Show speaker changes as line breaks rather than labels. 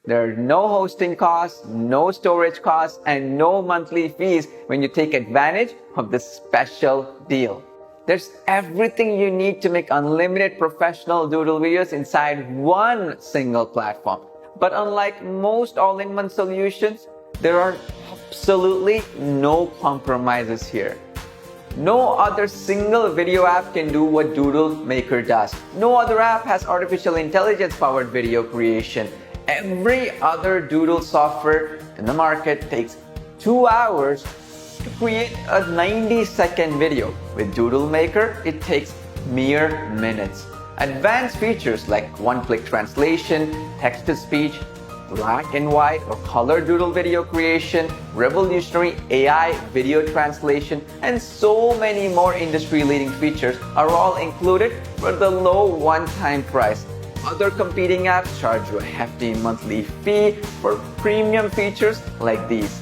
There are no hosting costs, no storage costs, and no monthly fees when you take advantage of this special deal. There's everything you need to make unlimited professional Doodle videos inside one single platform. But unlike most all-in-one solutions, there are absolutely no compromises here. No other single video app can do what Doodle Maker does. No other app has artificial intelligence-powered video creation. Every other Doodle software in the market takes 2 hours to create a 90-second video. With Doodle Maker, it takes mere minutes. Advanced features like one-click translation, text-to-speech, black and white or color doodle video creation, revolutionary AI video translation, and so many more industry-leading features are all included for the low one-time price. Other competing apps charge you a hefty monthly fee for premium features like these.